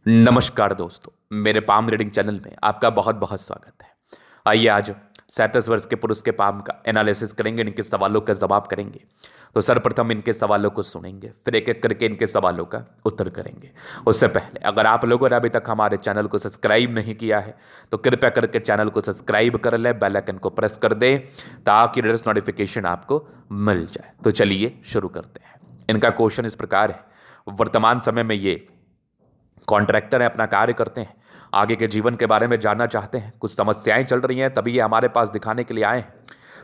नमस्कार दोस्तों, मेरे पाम रीडिंग चैनल में आपका बहुत बहुत स्वागत है। आइए आज 37 वर्ष के पुरुष के पाम का एनालिसिस करेंगे, इनके सवालों का जवाब करेंगे। तो सर्वप्रथम इनके सवालों को सुनेंगे, फिर एक एक करके इनके सवालों का उत्तर करेंगे। उससे पहले अगर आप लोगों ने अभी तक हमारे चैनल को सब्सक्राइब नहीं किया है तो कृपया करके चैनल को सब्सक्राइब कर लें, बेल आइकन को प्रेस कर दें ताकि लेटेस्ट नोटिफिकेशन आपको मिल जाए। तो चलिए शुरू करते हैं। इनका क्वेश्चन इस प्रकार है, वर्तमान समय में ये कॉन्ट्रैक्टर है, अपना कार्य करते हैं, आगे के जीवन के बारे में जानना चाहते हैं। कुछ समस्याएं चल रही हैं, तभी ये हमारे पास दिखाने के लिए आए हैं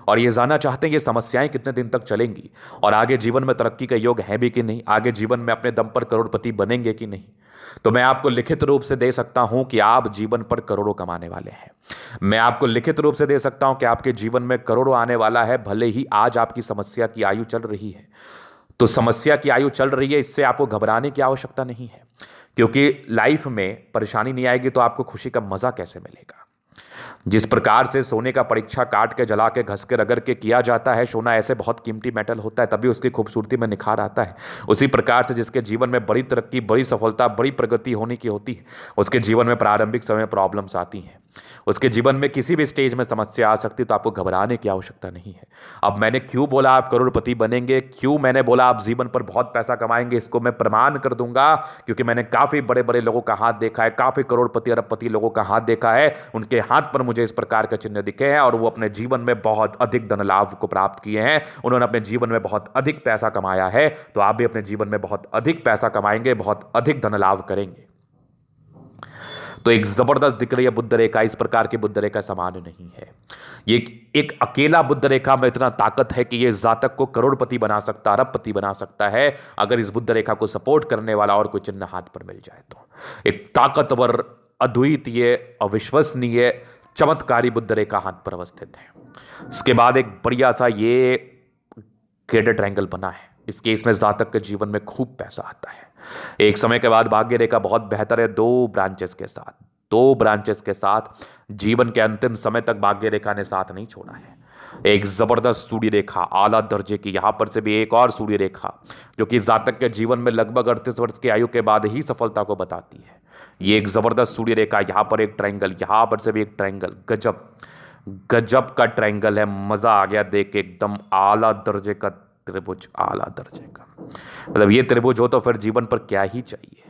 और ये जानना चाहते हैं ये समस्याएं कितने दिन तक चलेंगी और आगे जीवन में तरक्की का योग है भी कि नहीं, आगे जीवन में अपने दम पर करोड़पति बनेंगे कि नहीं। तो मैं आपको लिखित रूप से दे सकता हूं कि आप जीवन पर करोड़ों कमाने वाले हैं। मैं आपको लिखित रूप से दे सकता हूं कि आपके जीवन में करोड़ों आने वाला है। भले ही आज आपकी समस्या की आयु चल रही है, तो समस्या की आयु चल रही है, इससे आपको घबराने की आवश्यकता नहीं है, क्योंकि लाइफ में परेशानी नहीं आएगी तो आपको खुशी का मजा कैसे मिलेगा। जिस प्रकार से सोने का परीक्षा काट के, जला के, घस के, रगड़ के किया जाता है, सोना ऐसे बहुत कीमती मेटल होता है, तभी उसकी खूबसूरती में निखार आता है। उसी प्रकार से जिसके जीवन में बड़ी तरक्की, बड़ी सफलता, बड़ी प्रगति होने की होती है, उसके जीवन में प्रारंभिक समय प्रॉब्लम्स आती हैं। उसके जीवन में किसी भी स्टेज में समस्या आ सकती है, तो आपको घबराने की आवश्यकता नहीं है। अब मैंने क्यों बोला आप करोड़पति बनेंगे, क्यों मैंने बोला आप जीवन पर बहुत पैसा कमाएंगे, इसको मैं प्रमाण कर दूंगा, क्योंकि मैंने काफी बड़े बड़े लोगों का हाथ देखा है, काफी करोड़पति अरबपति लोगों का हाथ देखा है। उनके हाथ पर मुझे इस प्रकार के चिन्ह दिखे हैं और वो अपने जीवन में बहुत अधिक धन लाभ को प्राप्त किए हैं। उन्होंने अपने जीवन में बहुत अधिक पैसा कमाया है। तो आप भी अपने जीवन में बहुत अधिक पैसा कमाएंगे, बहुत अधिक धन लाभ करेंगे। तो एक जबरदस्त दिख रही है बुद्ध रेखा, इस प्रकार की बुद्ध रेखा सामान्य नहीं है। ये एक अकेला बुद्ध रेखा में इतना ताकत है कि ये जातक को करोड़पति बना सकता, अरबपति बना सकता है, अगर इस बुद्ध रेखा को सपोर्ट करने वाला और कोई चिन्ह हाथ पर मिल जाए तो। एक ताकतवर, अद्वितीय, अविश्वसनीय, चमत्कारी बुद्ध रेखा हाथ पर अवस्थित है। इसके बाद एक बढ़िया सा ये ग्रेडेड ट्रायंगल बना है। इस केस में जातक के जीवन में खूब पैसा आता है। एक समय के बाद भाग्य रेखा बहुत बेहतर है, दो ब्रांचेस के साथ जीवन के अंतिम समय तक भाग्य रेखा ने साथ नहीं छोड़ा है। एक जबरदस्त सूर्य रेखा आला दर्जे की, यहां पर से भी एक और सूर्य रेखा जो कि जातक के जीवन में लगभग 38 वर्ष की आयु के बाद ही सफलता को बताती है। ये एक जबरदस्त सूर्य रेखा, यहां पर एक ट्रायंगल, यहां पर से भी एक ट्रायंगल, गजब गजब का ट्रायंगल है। मजा आ गया देख के, एकदम आला दर्जे का त्रिभुज, आला दर्जे का। मतलब ये त्रिभुज हो तो फिर जीवन पर क्या ही चाहिए।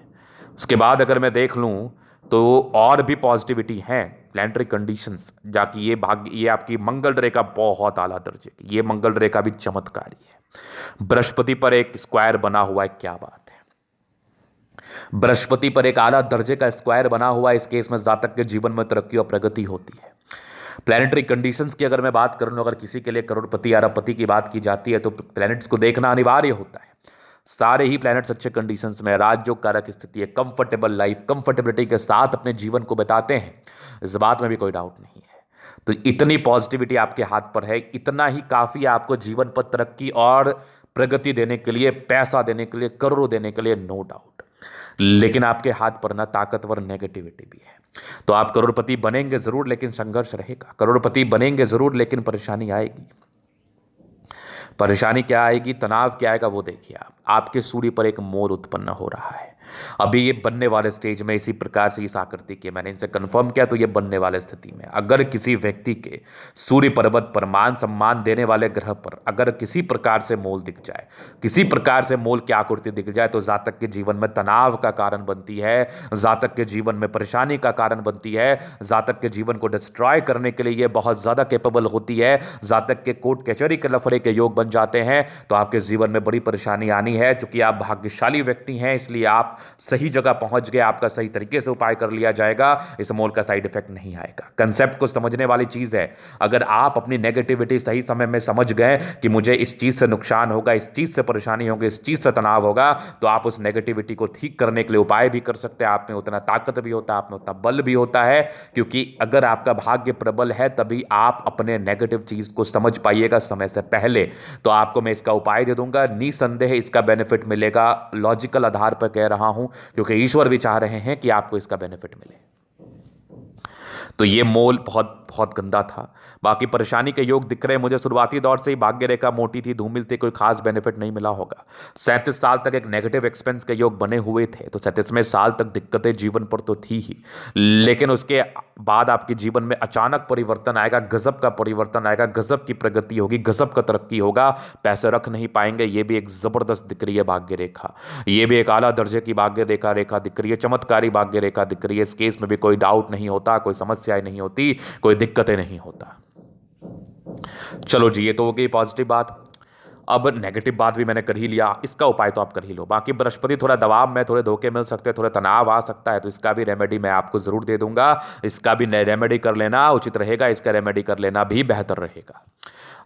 उसके बाद अगर मैं देख लूं तो और भी पॉजिटिविटी है, प्लैनेटरी कंडीशंस, जाकि ये भाग्य, ये आपकी मंगल रेखा बहुत आला दर्जे की, ये मंगल रेखा भी चमत्कारी है। बृहस्पति पर एक स्क्वायर बना हुआ है, क्या बात है। बृहस्पति पर एक आला दर्जे का स्क्वायर बना हुआ है, इस केस में जातक के जीवन में तरक्की और प्रगति होती है। प्लैनेटरी कंडीशंस की अगर मैं बात कर लूं, अगर किसी के लिए करोड़पति अरबपति की बात की जाती है तो प्लैनेट्स को देखना अनिवार्य होता है। सारे ही प्लैनेट्स अच्छे कंडीशंस में, राजयोग कारक स्थिति है, कंफर्टेबल लाइफ, कंफर्टेबिलिटी के साथ अपने जीवन को बिताते हैं, इस बात में भी कोई डाउट नहीं है। तो इतनी पॉजिटिविटी आपके हाथ पर है, इतना ही काफी है आपको जीवन पर तरक्की और प्रगति देने के लिए, पैसा देने के लिए, करोड़ों देने के लिए, नो डाउट। लेकिन आपके हाथ पर ना ताकतवर नेगेटिविटी भी है। तो आप करोड़पति बनेंगे जरूर, लेकिन संघर्ष रहेगा। करोड़पति बनेंगे जरूर, लेकिन परेशानी आएगी। परेशानी क्या आएगी, तनाव क्या आएगा, वो देखिए। आप आपके सूर्य पर एक मोर उत्पन्न हो रहा है। अभी ये बनने वाले स्टेज में, इसी प्रकार से इस आकृति के मैंने इनसे कंफर्म किया, तो ये बनने वाले स्थिति में अगर किसी व्यक्ति के सूर्य पर्वत पर, मान सम्मान देने वाले ग्रह पर अगर किसी प्रकार से मोल दिख जाए, किसी प्रकार से मोल की आकृति दिख जाए, तो जातक के जीवन में तनाव का कारण बनती है, जातक के जीवन में परेशानी का कारण बनती है, जातक के जीवन को डिस्ट्रॉय करने के लिए ये बहुत ज्यादा कैपेबल होती है। जातक के कोर्ट कचहरी के लफड़े के योग बन जाते हैं, तो आपके जीवन में बड़ी परेशानी आनी है। चूंकि आप भाग्यशाली व्यक्ति हैं, इसलिए आप सही जगह पहुंच गए, आपका सही तरीके से उपाय कर लिया जाएगा, इस मोल का साइड इफेक्ट नहीं आएगा। कंसेप्ट को समझने वाली चीज है। अगर आप अपनी नेगेटिविटी सही समय में समझ गए कि मुझे इस चीज से नुकसान होगा, इस चीज से परेशानी होगी, इस चीज से तनाव होगा, तो आप उस नेगेटिविटी को ठीक करने के लिए उपाय भी कर सकते हैं। आप में उतना ताकत भी होता है, आप में उतना बल भी होता है, क्योंकि अगर आपका भाग्य प्रबल है तभी आप अपने नेगेटिव चीज को समझ पाइएगा समय से पहले। तो आपको मैं इसका उपाय दे दूंगा, निसंदेह इसका बेनिफिट मिलेगा। लॉजिकल आधार पर कह रहा हूं, क्योंकि ईश्वर भी चाह रहे हैं कि आपको इसका बेनिफिट मिले। तो ये मोल बहुत बहुत गंदा था। बाकी परेशानी के योग दिख रहे हैं मुझे, शुरुआती दौर से ही भाग्य रेखा मोटी थी, धूमिल थी, कोई खास बेनिफिट नहीं मिला होगा। 37 साल तक एक नेगेटिव एक्सपेंस के योग बने हुए थे, तो 37वें साल तक दिक्कतें जीवन पर तो थी ही, लेकिन उसके बाद आपके जीवन में अचानक परिवर्तन आएगा, गजब का परिवर्तन आएगा, गजब की प्रगति होगी, गजब का तरक्की होगा। पैसे रख नहीं पाएंगे, ये भी एक जबरदस्त दिख रही है भाग्य रेखा, ये भी एक आला दर्जे की भाग्य रेखा रेखा दिख रही है, चमत्कारी भाग्य रेखा दिख रही है। इस केस में भी कोई डाउट नहीं होता, कोई समस्याएं नहीं होती, कोई दिक्कतें नहीं होता। चलो जी, ये तो हो गई पॉजिटिव बात। अब नेगेटिव बात भी मैंने कर ही लिया, इसका उपाय तो आप कर ही लो। बाकी बृहस्पति थोड़ा दबाव में, थोड़े धोखे मिल सकते हैं, थोड़े तनाव आ सकता है, तो इसका भी रेमेडी मैं आपको जरूर दे दूंगा। इसका भी रेमेडी कर लेना उचित रहेगा, इसका रेमेडी कर लेना भी बेहतर रहेगा।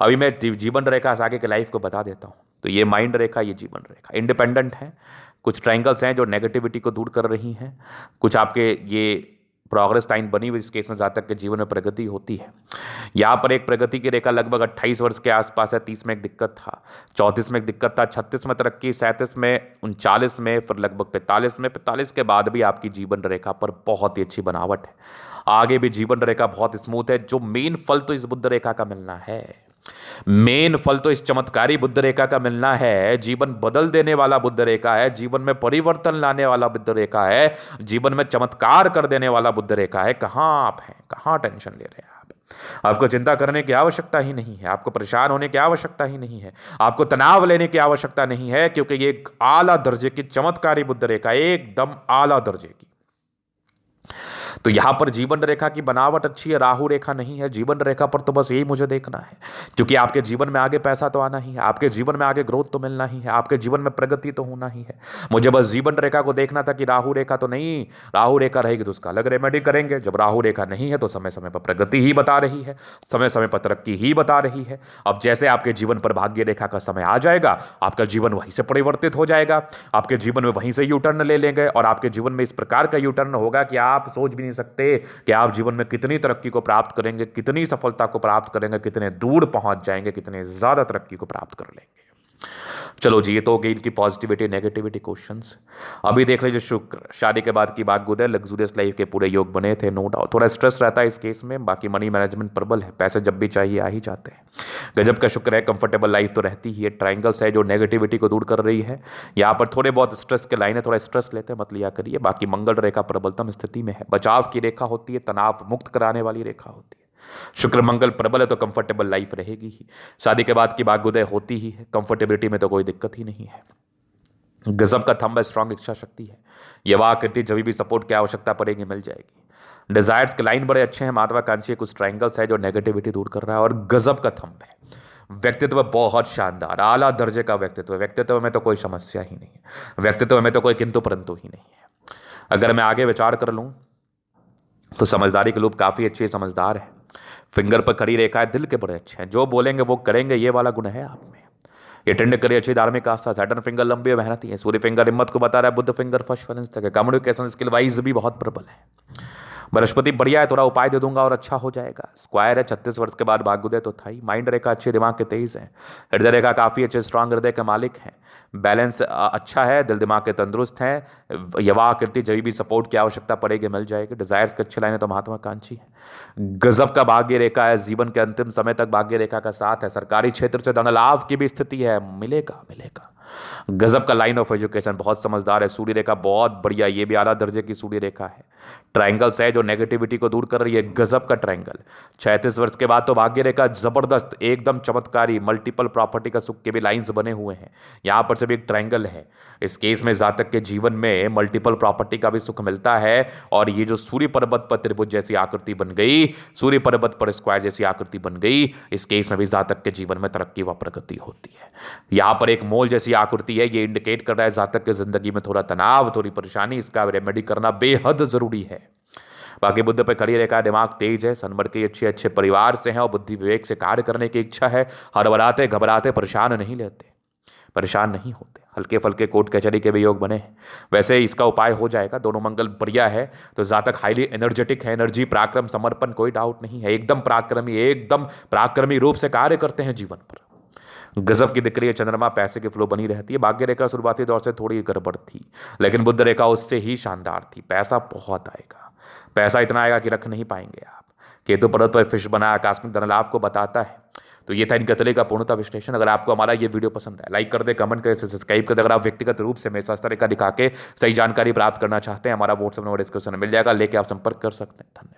अभी मैं जीवन रेखा से आगे के लाइफ को बता देता हूं। तो ये माइंड रेखा, ये जीवन रेखा इंडिपेंडेंट है। कुछ ट्रायंगल्स हैं जो नेगेटिविटी को दूर कर रही हैं, कुछ आपके ये प्रोग्रेस लाइन बनी हुई, इस केस में जातक के जीवन में प्रगति होती है। यहाँ पर एक प्रगति की रेखा लगभग 28 वर्ष के आसपास है। 30 में एक दिक्कत था, 34 में एक दिक्कत था, 36 में तरक्की, 37 में, 39 में, फिर लगभग 45 में। 45 के बाद भी आपकी जीवन रेखा पर बहुत ही अच्छी बनावट है, आगे भी जीवन रेखा बहुत स्मूथ है। जो मेन फल तो इस बुध रेखा का मिलना है, मेन फल तो इस चमत्कारी बुध रेखा का मिलना है। जीवन बदल देने वाला बुध रेखा है, जीवन में परिवर्तन लाने वाला बुध रेखा है, जीवन में चमत्कार कर देने वाला बुध रेखा है। कहां आप हैं, कहां टेंशन ले रहे हैं आप? आपको चिंता करने की आवश्यकता ही नहीं है, आपको परेशान होने की आवश्यकता ही नहीं है, आपको तनाव लेने की आवश्यकता नहीं है, क्योंकि ये एक आला दर्जे की चमत्कारी बुध रेखा, एकदम आला दर्जे की। तो यहां पर जीवन रेखा की बनावट अच्छी है, राहु रेखा नहीं है। जीवन रेखा पर तो बस यही मुझे देखना है, क्योंकि आपके जीवन में आगे पैसा तो आना ही है, आपके जीवन में आगे ग्रोथ तो मिलना ही है, आपके जीवन में प्रगति तो होना ही है। मुझे बस जीवन रेखा को देखना था कि राहु रेखा तो नहीं, राहु रेखा रहेगी तो उसका अलग रेमेडी करेंगे। जब राहु रेखा नहीं है तो समय समय पर प्रगति ही बता रही है, समय समय पर तरक्की ही बता रही है। अब जैसे आपके जीवन पर भाग्य रेखा का समय आ जाएगा, आपका जीवन वहीं से परिवर्तित हो जाएगा, आपके जीवन में वहीं से यू टर्न ले लेंगे, और आपके जीवन में इस प्रकार का यू टर्न होगा कि आप सोच भी नहीं सकते कि आप जीवन में कितनी तरक्की को प्राप्त करेंगे, कितनी सफलता को प्राप्त करेंगे, कितने दूर पहुंच जाएंगे, कितने ज्यादा तरक्की को प्राप्त कर लेंगे। चलो जी, ये तो हो गई इनकी पॉजिटिविटी नेगेटिविटी क्वेश्चंस। अभी देख लीजिए शुक्र, शादी के बाद की बात गुजर, लग्जूरियस लाइफ के पूरे योग बने थे, नो डाउट। थोड़ा स्ट्रेस रहता है इस केस में, बाकी मनी मैनेजमेंट प्रबल है, पैसे जब भी चाहिए आ ही जाते हैं। गजब का शुक्र है, कंफर्टेबल लाइफ तो रहती ही है। ट्राइंगल्स है जो नेगेटिविटी को दूर कर रही है। यहाँ पर थोड़े बहुत स्ट्रेस के लाइन है, थोड़ा स्ट्रेस लेते हैं, मत लिया करिए। बाकी मंगल रेखा प्रबलतम स्थिति में है, बचाव की रेखा होती है, तनाव मुक्त कराने वाली रेखा होती है। शुक्र मंगल प्रबल है तो कंफर्टेबल लाइफ रहेगी ही। शादी के बाद की भाग्योदय होती ही है, कंफर्टेबिलिटी में तो कोई दिक्कत ही नहीं है। गजब का थंब है, स्ट्रांग इच्छा शक्ति है, यह आकृति जब भी सपोर्ट की आवश्यकता पड़ेगी मिल जाएगी। डिजायर्स के लाइन बड़े अच्छे हैं, महत्वाकांक्षी कुछ ट्रायंगल्स है जो नेगेटिविटी दूर कर रहा है, और गजब का थंब है। व्यक्तित्व बहुत शानदार, आला दर्जे का व्यक्तित्व, व्यक्तित्व में तो कोई समस्या ही नहीं है, व्यक्तित्व में तो कोई किंतु परंतु ही नहीं है। अगर मैं आगे विचार कर लूं तो समझदारी के लोग काफी अच्छे समझदार है, फिंगर पर खड़ी रेखा है, दिल के बड़े अच्छे हैं, जो बोलेंगे वो करेंगे, ये वाला गुण है आप में। ये टेंड करिए अच्छी धार्मिक आस्था, सैटर्न फिंगर लंबी और मेहनती है, सूर्य फिंगर हिम्मत को बता रहा है, बुद्ध फिंगर फर्स्ट फाइनेंस तक है, कम्युनिकेशन स्किल वाइज भी बहुत प्रबल है। बृहस्पति बढ़िया है, थोड़ा उपाय दे दूंगा और अच्छा हो जाएगा। स्क्वायर है, 36 वर्ष के बाद भाग्योदय तो था ही। माइंड रेखा अच्छे, दिमाग के तेज है। हृदय रेखा काफी अच्छे, स्ट्रांग हृदय के मालिक हैं। बैलेंस अच्छा है, दिल दिमाग के तंदुरुस्त हैं। युवा आकृति जब भी सपोर्ट की आवश्यकता पड़ेगी मिल जाएगी। डिजायर्स के अच्छे लाइन तो महत्वाकांक्षी है। गजब का भाग्य रेखा है, जीवन के अंतिम समय तक भाग्य रेखा का साथ है। सरकारी क्षेत्र से धन लाभ की भी स्थिति है, मिलेगा मिलेगा। गजब का लाइन ऑफ एजुकेशन, बहुत समझदार है। सूर्य रेखा बहुत बढ़िया, ये भी आला दर्जे की सूर्य रेखा है। ट्रायंगल्स है जो नेगेटिविटी को दूर कर रही है, गजब का ट्रायंगल। 36 वर्ष के बाद तो भाग्य रेखा जबरदस्त, एकदम चमत्कारी। मल्टीपल प्रॉपर्टी का सुख के भी लाइंस बने हुए हैं, यहां पर से भी एक ट्रायंगल है। इस केस में जातक के जीवन में मल्टीपल प्रॉपर्टी का भी सुख मिलता है। और ये जो सूर्य पर्वत पर त्रिभुज जैसी आकृति बन गई, सूर्य पर्वत पर स्क्वायर जैसी आकृति बन गई, इस केस में भी जातक के जीवन में तरक्की व प्रगति होती है। यहां पर एक मोल जैसी आकृति है, ये इंडिकेट कर रहा है जातक के जिंदगी में थोड़ा तनाव, थोड़ी परेशानी, इसका रेमेडी करना बेहद जरूरी है। बाकी बुद्ध पे खड़ी रेखा, दिमाग तेज है, सनबर के अच्छे परिवार से हैं और बुद्धि विवेक से कार्य करने की इच्छा है। हड़बड़ाते घबराते परेशान नहीं लेते, परेशान नहीं होते। हल्के फल्के कोर्ट कचहरी के भी योग बने हैं, वैसे इसका उपाय हो जाएगा। दोनों मंगल बढ़िया है तो जातक हाईली एनर्जेटिक है, एनर्जी, पराक्रम, समर्पण, कोई डाउट नहीं है। एकदम पराक्रमी रूप से कार्य करते हैं जीवन पर। गजब की दिख रही है चंद्रमा, पैसे की फ्लो बनी रहती है। भाग्य रेखा शुरुआती दौर से थोड़ी गड़बड़ थी, लेकिन बुध रेखा उससे ही शानदार थी। पैसा बहुत आएगा, पैसा इतना आएगा कि रख नहीं पाएंगे आप। केतु पर्वत पर फिश बना आकस्मिक धन लाभ को बताता है। तो ये था इन गतले का पूर्णतः विश्लेषण। अगर आपको हमारा ये वीडियो पसंद है, लाइक कर दे, कमेंट करें, सब्सक्राइब कर दे। अगर आप व्यक्तिगत रूप से मेरे साथ इस तरह का दिखा के सही जानकारी प्राप्त करना चाहते हैं, हमारा व्हाट्सएप नंबर डिस्क्रिप्शन में मिल जाएगा, लेके आप संपर्क कर सकते हैं। धन्यवाद।